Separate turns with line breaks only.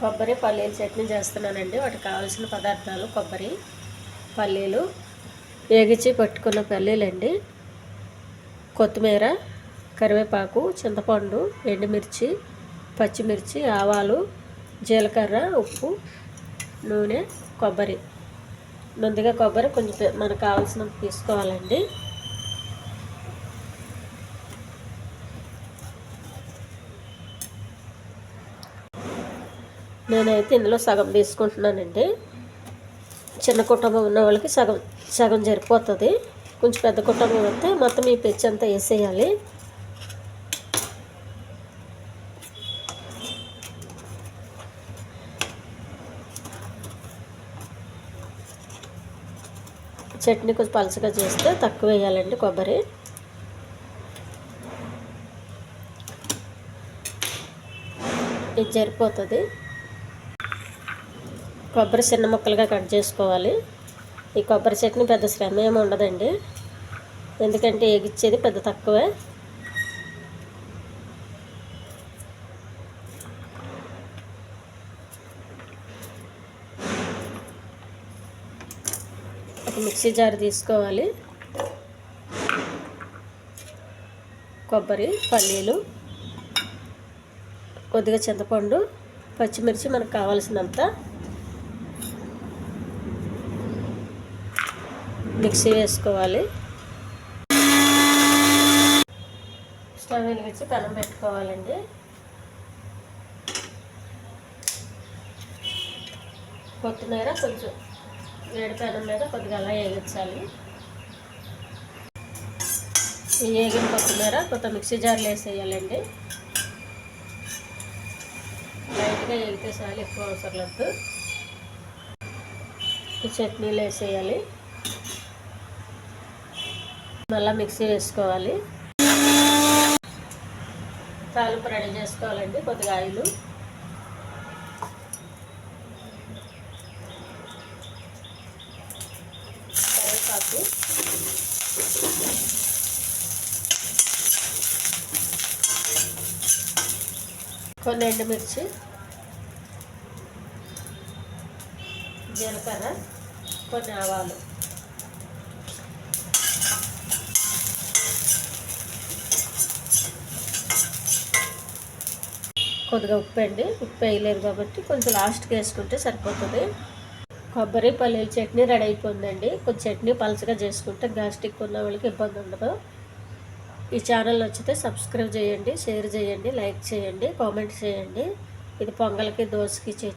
కొబ్బరి పల్లీల చట్నీ చేస్తున్నానండి. వాటికి కావాల్సిన పదార్థాలు కొబ్బరి, పల్లీలు, వేగించి పట్టుకున్న పల్లీలండి, కొత్తిమీర, కరివేపాకు, చింతపండు, ఎండుమిర్చి, పచ్చిమిర్చి, ఆవాలు, జీలకర్ర, ఉప్పు, నూనె, కొబ్బరి. ముందుగా కొబ్బరి కొంచెం మనకు కావాల్సినంత తీసుకోవాలండి. నేనైతే ఇందులో సగం తీసుకుంటున్నానండి. చిన్న కుటుంబం ఉన్న వాళ్ళకి సగం సగం సరిపోతుంది. కొంచెం పెద్ద కుటుంబం అయితే మొత్తం ఈ పెచ్చి అంతా వేసేయాలి. చట్నీ కొంచెం పలచగా చేస్తే తక్కువ వేయాలండి కొబ్బరి. ఇది సరిపోతుంది. కొబ్బరి చిన్న ముక్కలుగా కట్ చేసుకోవాలి. ఈ కొబ్బరి చట్నీ పెద్ద శ్రమ ఏమి ఉండదండి, ఎందుకంటే ఏగిచ్చేది పెద్ద తక్కువే. ఒక మిక్సీ జార్ తీసుకోవాలి. కొబ్బరి, పల్లీలు, కొద్దిగా చింతపండు, పచ్చిమిర్చి మనకు కావాల్సినంత మిక్సీ వేసుకోవాలి. స్టవ్ వెలిగించి పెనం పెట్టుకోవాలండి. కొత్తిమీర కొంచెం వేడి పెనం మీద కొద్దిగా అలా వేగించాలి. ఈ వేగిన కొత్తిమీర కొంత మిక్సీ జార్లో వేసేయాలండి. లైట్గా వేగితే చాలు, ఎక్కువ అవసరం లేదు. ఈ చట్నీలో వేసేయాలి. మళ్ళీ మిక్సీ వేసుకోవాలి. తాలింపు రెడీ చేసుకోవాలండి. కొద్దిగా ఆయిల్, కరివేపాకు, కొన్ని ఎండుమిర్చి, జీలకర్ర, కొన్ని ఆవాలు, కొద్దిగా ఉప్పు అండి. ఉప్పు వేయలేదు కాబట్టి కొంచెం లాస్ట్కి వేసుకుంటే సరిపోతుంది. కొబ్బరి పల్లీల చట్నీ రెడీ అయిపోయిందండి. కొంచెం చట్నీ పలచగా చేసుకుంటే గ్యాస్ట్రిక్ ఉన్న వాళ్ళకి ఇబ్బంది ఉండదు. ఈ ఛానల్ నచ్చితే సబ్స్క్రైబ్ చేయండి, షేర్ చేయండి, లైక్ చేయండి, కామెంట్ చేయండి. ఇది పొంగల్కి, దోశకి